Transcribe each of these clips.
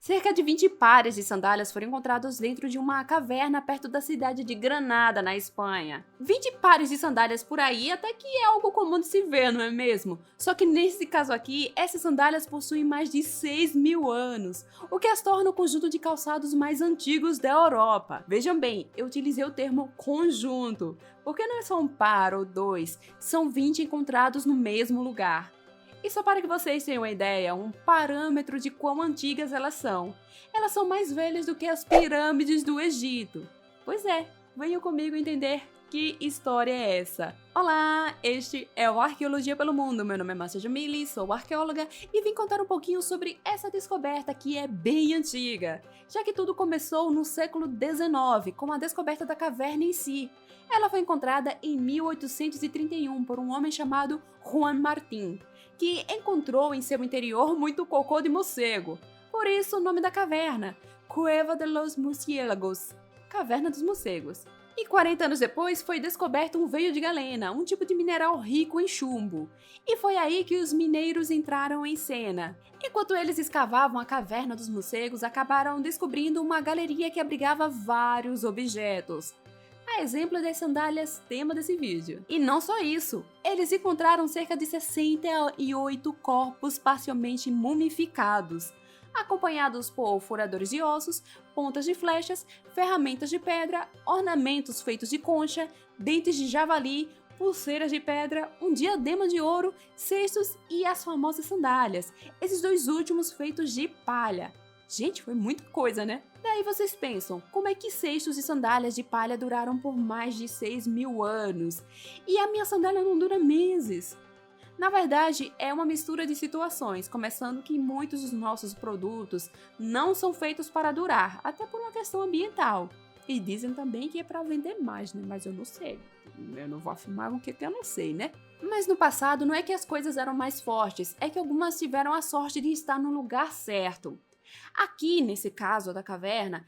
Cerca de 20 pares de sandálias foram encontrados dentro de uma caverna perto da cidade de Granada, na Espanha. 20 pares de sandálias por aí até que é algo comum de se ver, não é mesmo? Só que nesse caso aqui, essas sandálias possuem mais de 6.000 anos, o que as torna o conjunto de calçados mais antigos da Europa. Vejam bem, eu utilizei o termo conjunto, porque não é só um par ou dois, são 20 encontrados no mesmo lugar. E só para que vocês tenham uma ideia, um parâmetro de quão antigas elas são. Elas são mais velhas do que as pirâmides do Egito. Pois é, venham comigo entender que história é essa. Olá, este é o Arqueologia pelo Mundo. Meu nome é Márcia Jamili, sou arqueóloga e vim contar um pouquinho sobre essa descoberta que é bem antiga, já que tudo começou no século XIX, com a descoberta da caverna em si. Ela foi encontrada em 1831 por um homem chamado Juan Martín, que encontrou em seu interior muito cocô de morcego. Por isso o nome da caverna, Cueva de los Murciélagos, Caverna dos Morcegos. E 40 anos depois foi descoberto um veio de galena, um tipo de mineral rico em chumbo. E foi aí que os mineiros entraram em cena. Enquanto eles escavavam a Caverna dos Morcegos, acabaram descobrindo uma galeria que abrigava vários objetos. A exemplo das sandálias tema desse vídeo. E não só isso, eles encontraram cerca de 68 corpos parcialmente mumificados, acompanhados por furadores de ossos, pontas de flechas, ferramentas de pedra, ornamentos feitos de concha, dentes de javali, pulseiras de pedra, um diadema de ouro, cestos e as famosas sandálias, esses dois últimos feitos de palha. Gente, foi muita coisa, né? Daí vocês pensam, como é que cestos e sandálias de palha duraram por mais de 6.000 anos? E a minha sandália não dura meses? Na verdade, é uma mistura de situações, começando que muitos dos nossos produtos não são feitos para durar, até por uma questão ambiental. E dizem também que é para vender mais, né? Mas eu não sei. Eu não vou afirmar o que eu não sei, né? Mas no passado não é que as coisas eram mais fortes, é que algumas tiveram a sorte de estar no lugar certo. Aqui, nesse caso da caverna,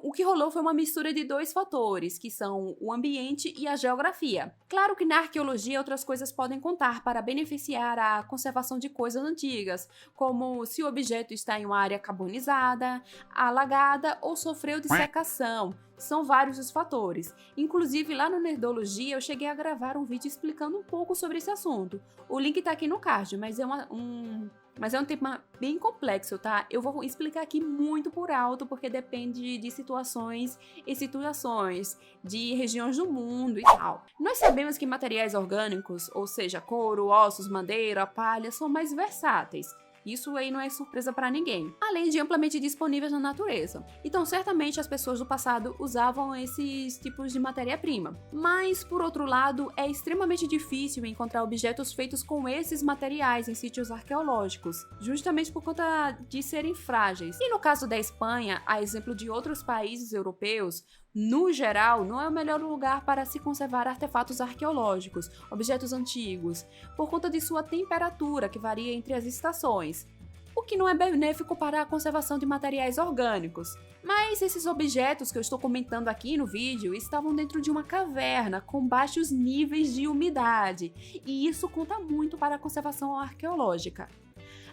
o que rolou foi uma mistura de dois fatores, que são o ambiente e a geografia. Claro que na arqueologia outras coisas podem contar para beneficiar a conservação de coisas antigas, como se o objeto está em uma área carbonizada, alagada ou sofreu dessecação. São vários os fatores. Inclusive, lá no Nerdologia, eu cheguei a gravar um vídeo explicando um pouco sobre esse assunto. O link tá aqui no card, mas é um tema bem complexo, tá? Eu vou explicar aqui muito por alto, porque depende de situações e situações, de regiões do mundo e tal. Nós sabemos que materiais orgânicos, ou seja, couro, ossos, madeira, palha, são mais versáteis. Isso aí não é surpresa para ninguém, além de amplamente disponíveis na natureza. Então, certamente as pessoas do passado usavam esses tipos de matéria-prima. Mas, por outro lado, é extremamente difícil encontrar objetos feitos com esses materiais em sítios arqueológicos, justamente por conta de serem frágeis. E no caso da Espanha, a exemplo de outros países europeus, no geral, não é o melhor lugar para se conservar artefatos arqueológicos, objetos antigos, por conta de sua temperatura, que varia entre as estações, o que não é benéfico para a conservação de materiais orgânicos. Mas esses objetos que eu estou comentando aqui no vídeo estavam dentro de uma caverna com baixos níveis de umidade, e isso conta muito para a conservação arqueológica.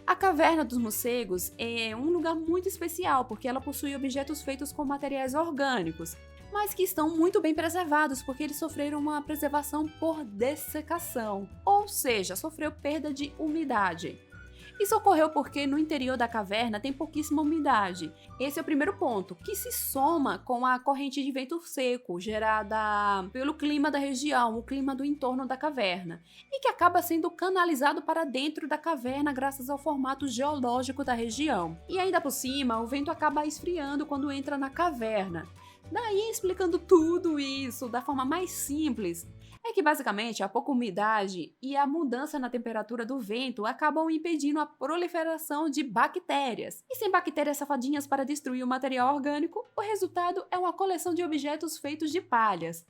A Caverna dos Morcegos é um lugar muito especial porque ela possui objetos feitos com materiais orgânicos, mas que estão muito bem preservados porque eles sofreram uma preservação por dessecação, ou seja, sofreu perda de umidade. Isso ocorreu porque no interior da caverna tem pouquíssima umidade. Esse é o primeiro ponto, que se soma com a corrente de vento seco gerada pelo clima da região, o clima do entorno da caverna, e que acaba sendo canalizado para dentro da caverna graças ao formato geológico da região. E ainda por cima, o vento acaba esfriando quando entra na caverna. Daí, explicando tudo isso da forma mais simples, é que basicamente a pouca umidade e a mudança na temperatura do vento acabam impedindo a proliferação de bactérias. E sem bactérias safadinhas para destruir o material orgânico, o resultado é uma coleção de objetos feitos de palhas.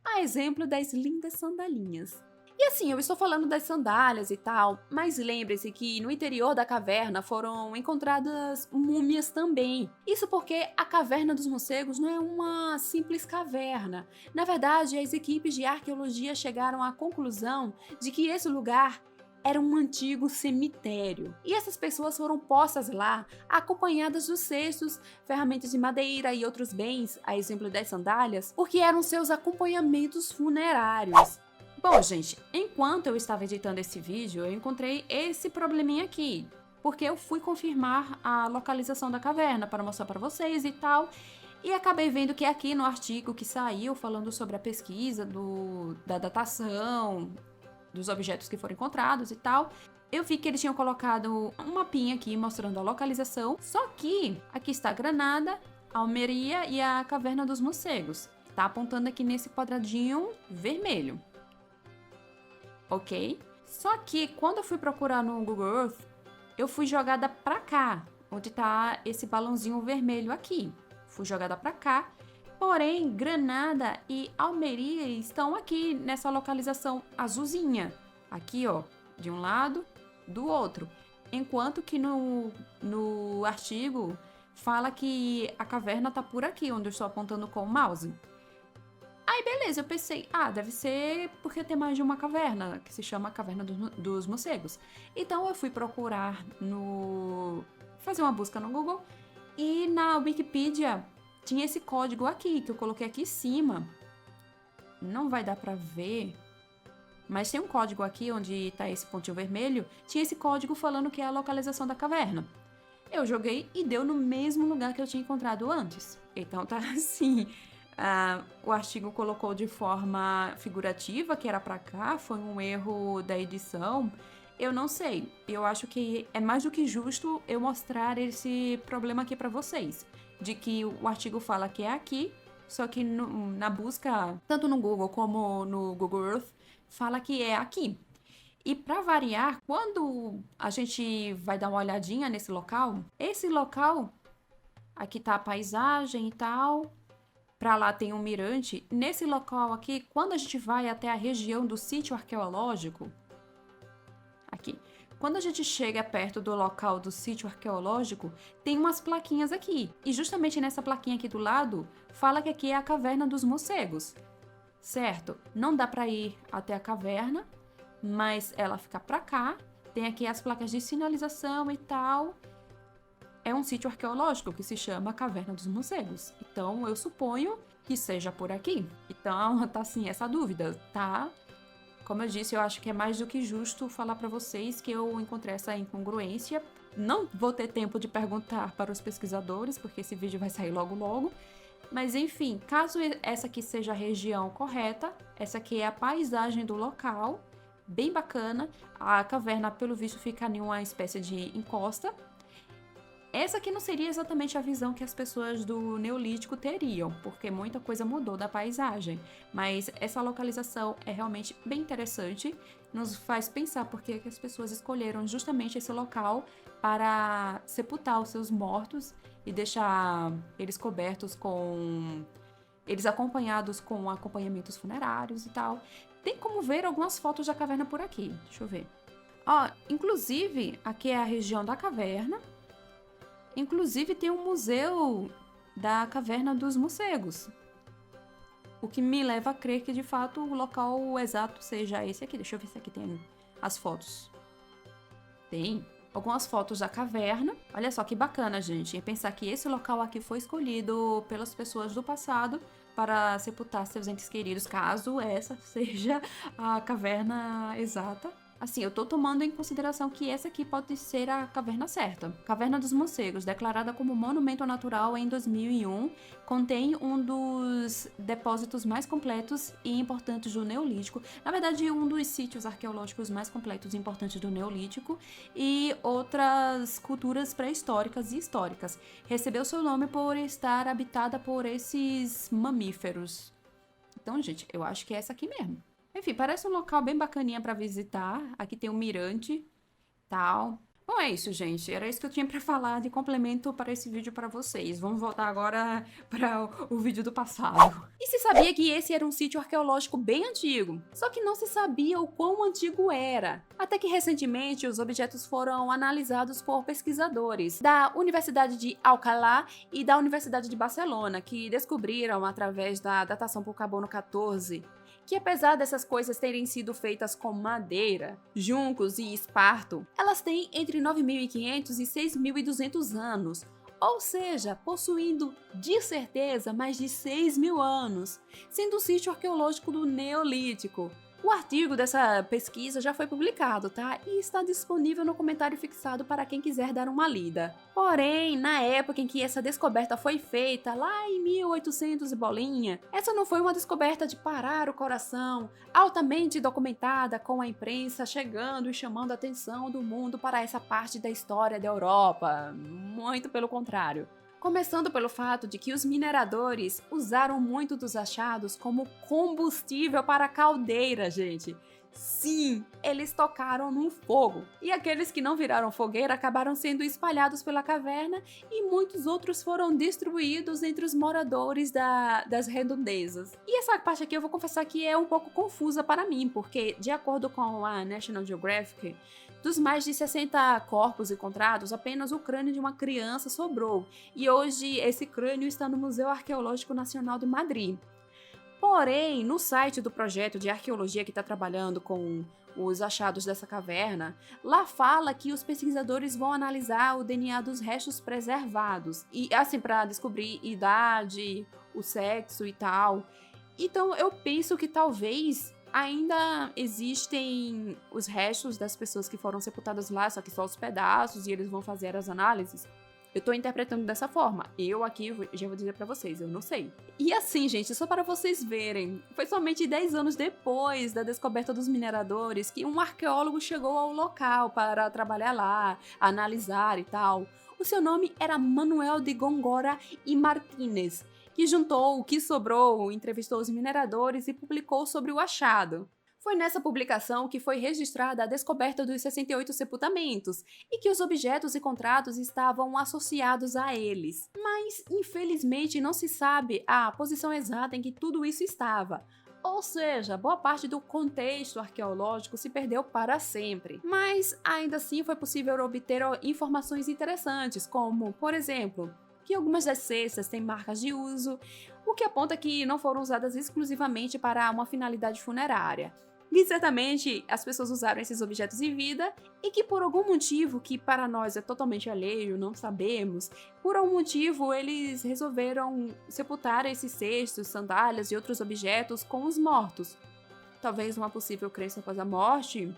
A exemplo das lindas sandalinhas. E assim, eu estou falando das sandálias e tal, mas lembre-se que no interior da caverna foram encontradas múmias também. Isso porque a Caverna dos Morcegos não é uma simples caverna. Na verdade, as equipes de arqueologia chegaram à conclusão de que esse lugar era um antigo cemitério. E essas pessoas foram postas lá, acompanhadas dos cestos, ferramentas de madeira e outros bens, a exemplo das sandálias, porque eram seus acompanhamentos funerários. Bom, gente, enquanto eu estava editando esse vídeo, eu encontrei esse probleminha aqui, porque eu fui confirmar a localização da caverna para mostrar para vocês e tal, e acabei vendo que aqui no artigo que saiu falando sobre a pesquisa da datação dos objetos que foram encontrados e tal, eu vi que eles tinham colocado um mapinha aqui mostrando a localização, só que aqui está Granada, Almeria e a Caverna dos Morcegos. Tá apontando aqui nesse quadradinho vermelho. Ok? Só que quando eu fui procurar no Google Earth, eu fui jogada pra cá, onde tá esse balãozinho vermelho aqui. Fui jogada pra cá, porém Granada e Almeria estão aqui nessa localização azulzinha. Aqui, ó, de um lado, do outro. Enquanto que no artigo fala que a caverna tá por aqui, onde eu estou apontando com o mouse. Aí, beleza, eu pensei, deve ser porque tem mais de uma caverna, que se chama Caverna dos Morcegos. Então, eu fui procurar fazer uma busca no Google e na Wikipedia tinha esse código aqui, que eu coloquei aqui em cima. Não vai dar pra ver, mas tem um código aqui onde tá esse pontinho vermelho. Tinha esse código falando que é a localização da caverna. Eu joguei e deu no mesmo lugar que eu tinha encontrado antes. Então tá assim... o artigo colocou de forma figurativa, que era pra cá, foi um erro da edição. Eu não sei, eu acho que é mais do que justo eu mostrar esse problema aqui pra vocês. De que o artigo fala que é aqui, só que na busca, tanto no Google como no Google Earth, fala que é aqui. E pra variar, quando a gente vai dar uma olhadinha nesse local, esse local, aqui tá a paisagem e tal... Pra lá tem um mirante. Nesse local aqui, quando a gente vai até a região do sítio arqueológico, aqui, quando a gente chega perto do local do sítio arqueológico, tem umas plaquinhas aqui. E justamente nessa plaquinha aqui do lado, fala que aqui é a Caverna dos Morcegos. Certo? Não dá pra ir até a caverna, mas ela fica pra cá. Tem aqui as placas de sinalização e tal... É um sítio arqueológico que se chama Caverna dos Morcegos. Então, eu suponho que seja por aqui. Então, tá assim, essa dúvida, tá? Como eu disse, eu acho que é mais do que justo falar pra vocês que eu encontrei essa incongruência. Não vou ter tempo de perguntar para os pesquisadores, porque esse vídeo vai sair logo logo. Mas, enfim, caso essa aqui seja a região correta, essa aqui é a paisagem do local, bem bacana. A caverna, pelo visto, fica em uma espécie de encosta. Essa aqui não seria exatamente a visão que as pessoas do Neolítico teriam, porque muita coisa mudou da paisagem. Mas essa localização é realmente bem interessante, nos faz pensar por que as pessoas escolheram justamente esse local para sepultar os seus mortos e deixar eles cobertos com... eles acompanhados com acompanhamentos funerários e tal. Tem como ver algumas fotos da caverna por aqui, deixa eu ver. Ó, inclusive, aqui é a região da caverna. Inclusive, tem um museu da Caverna dos Morcegos. O que me leva a crer que, de fato, o local exato seja esse aqui. Deixa eu ver se aqui tem as fotos. Tem algumas fotos da caverna. Olha só que bacana, gente. E pensar que esse local aqui foi escolhido pelas pessoas do passado para sepultar seus entes queridos, caso essa seja a caverna exata. Assim, eu tô tomando em consideração que essa aqui pode ser a caverna certa. Caverna dos Morcegos, declarada como monumento natural em 2001, contém um dos depósitos mais completos e importantes do Neolítico. Na verdade, um dos sítios arqueológicos mais completos e importantes do Neolítico e outras culturas pré-históricas e históricas. Recebeu seu nome por estar habitada por esses mamíferos. Então, gente, eu acho que é essa aqui mesmo. Enfim, parece um local bem bacaninha pra visitar. Aqui tem um mirante, tal. Bom, é isso, gente. Era isso que eu tinha pra falar de complemento para esse vídeo pra vocês. Vamos voltar agora para o vídeo do passado. E se sabia que esse era um sítio arqueológico bem antigo? Só que não se sabia o quão antigo era. Até que recentemente os objetos foram analisados por pesquisadores da Universidade de Alcalá e da Universidade de Barcelona, que descobriram, através da datação por carbono 14, que apesar dessas coisas terem sido feitas com madeira, juncos e esparto, elas têm entre 9.500 e 6.200 anos, ou seja, possuindo de certeza mais de 6.000 anos, sendo um sítio arqueológico do Neolítico. O artigo dessa pesquisa já foi publicado, tá? E está disponível no comentário fixado para quem quiser dar uma lida. Porém, na época em que essa descoberta foi feita, lá em 1800 e bolinha, essa não foi uma descoberta de parar o coração, altamente documentada com a imprensa chegando e chamando a atenção do mundo para essa parte da história da Europa. Muito pelo contrário. Começando pelo fato de que os mineradores usaram muito dos achados como combustível para a caldeira, gente. Sim, eles tocaram no fogo. E aqueles que não viraram fogueira acabaram sendo espalhados pela caverna e muitos outros foram distribuídos entre os moradores das redondezas. E essa parte aqui eu vou confessar que é um pouco confusa para mim, porque de acordo com a National Geographic, dos mais de 60 corpos encontrados, apenas o crânio de uma criança sobrou, e hoje esse crânio está no Museu Arqueológico Nacional de Madrid. Porém, no site do projeto de arqueologia que está trabalhando com os achados dessa caverna, lá fala que os pesquisadores vão analisar o DNA dos restos preservados, e assim, para descobrir idade, o sexo e tal. Então eu penso que talvez ainda existem os restos das pessoas que foram sepultadas lá, só que só os pedaços, e eles vão fazer as análises. Eu tô interpretando dessa forma. Eu aqui já vou dizer pra vocês, eu não sei. E assim, gente, só para vocês verem, foi somente 10 anos depois da descoberta dos mineradores que um arqueólogo chegou ao local para trabalhar lá, analisar e tal. O seu nome era Manuel de Góngora y Martínez, que juntou o que sobrou, entrevistou os mineradores e publicou sobre o achado. Foi nessa publicação que foi registrada a descoberta dos 68 sepultamentos e que os objetos encontrados estavam associados a eles. Mas, infelizmente, não se sabe a posição exata em que tudo isso estava. Ou seja, boa parte do contexto arqueológico se perdeu para sempre. Mas, ainda assim, foi possível obter informações interessantes, como, por exemplo, que algumas das cestas têm marcas de uso, o que aponta que não foram usadas exclusivamente para uma finalidade funerária. E certamente as pessoas usaram esses objetos em vida e que por algum motivo que para nós é totalmente alheio, não sabemos, por algum motivo eles resolveram sepultar esses cestos, sandálias e outros objetos com os mortos. Talvez uma possível crença após a morte,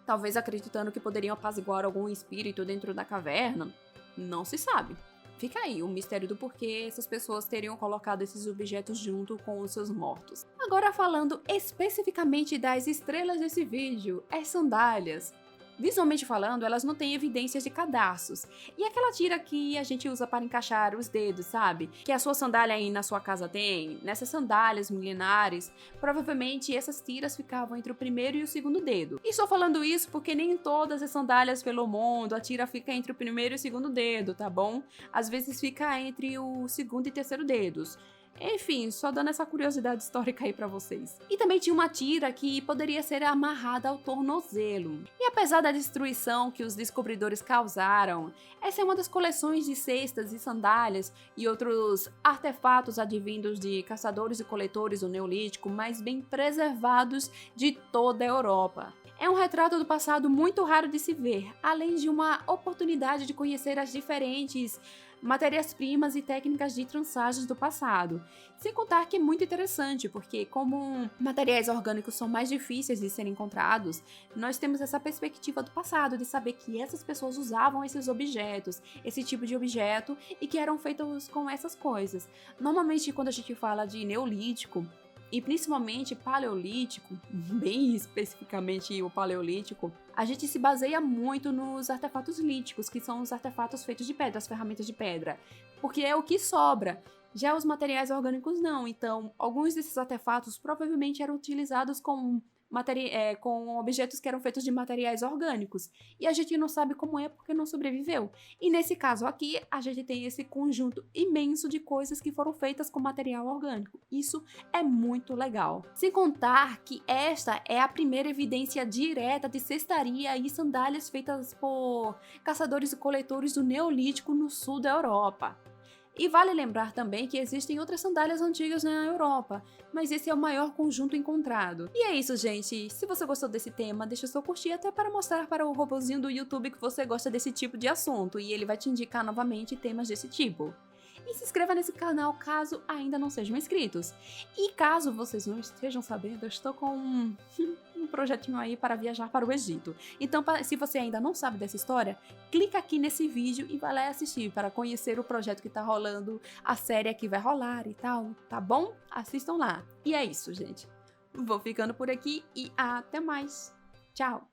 talvez acreditando que poderiam apaziguar algum espírito dentro da caverna, não se sabe. Fica aí o mistério do porquê essas pessoas teriam colocado esses objetos junto com os seus mortos. Agora falando especificamente das estrelas desse vídeo, as sandálias. Visualmente falando, elas não têm evidências de cadarços. E aquela tira que a gente usa para encaixar os dedos, sabe? Que a sua sandália aí na sua casa tem. Nessas sandálias milenares, provavelmente essas tiras ficavam entre o primeiro e o segundo dedo. E estou falando isso porque nem em todas as sandálias pelo mundo a tira fica entre o primeiro e o segundo dedo, tá bom? Às vezes fica entre o segundo e terceiro dedos. Enfim, só dando essa curiosidade histórica aí pra vocês. E também tinha uma tira que poderia ser amarrada ao tornozelo. E apesar da destruição que os descobridores causaram, essa é uma das coleções de cestas e sandálias e outros artefatos advindos de caçadores e coletores do Neolítico mais bem preservados de toda a Europa. É um retrato do passado muito raro de se ver, além de uma oportunidade de conhecer as diferentes matérias-primas e técnicas de trançagens do passado. Sem contar que é muito interessante, porque como materiais orgânicos são mais difíceis de serem encontrados, nós temos essa perspectiva do passado, de saber que essas pessoas usavam esses objetos, esse tipo de objeto, e que eram feitos com essas coisas. Normalmente, quando a gente fala de Neolítico, e principalmente paleolítico, bem especificamente o paleolítico, a gente se baseia muito nos artefatos líticos, que são os artefatos feitos de pedra, as ferramentas de pedra, porque é o que sobra. Já os materiais orgânicos não, então alguns desses artefatos provavelmente eram utilizados com objetos que eram feitos de materiais orgânicos. E a gente não sabe como é porque não sobreviveu. E nesse caso aqui, a gente tem esse conjunto imenso de coisas que foram feitas com material orgânico. Isso é muito legal. Sem contar que esta é a primeira evidência direta de cestaria e sandálias feitas por caçadores e coletores do Neolítico no sul da Europa. E vale lembrar também que existem outras sandálias antigas na Europa, mas esse é o maior conjunto encontrado. E é isso, gente. Se você gostou desse tema, deixa seu curtir até para mostrar para o robozinho do YouTube que você gosta desse tipo de assunto e ele vai te indicar novamente temas desse tipo. E se inscreva nesse canal caso ainda não sejam inscritos. E caso vocês não estejam sabendo, eu estou com um projetinho aí para viajar para o Egito. Então, se você ainda não sabe dessa história, clica aqui nesse vídeo e vai lá assistir para conhecer o projeto que tá rolando, a série que vai rolar e tal, tá bom? Assistam lá. E é isso, gente. Vou ficando por aqui e até mais. Tchau!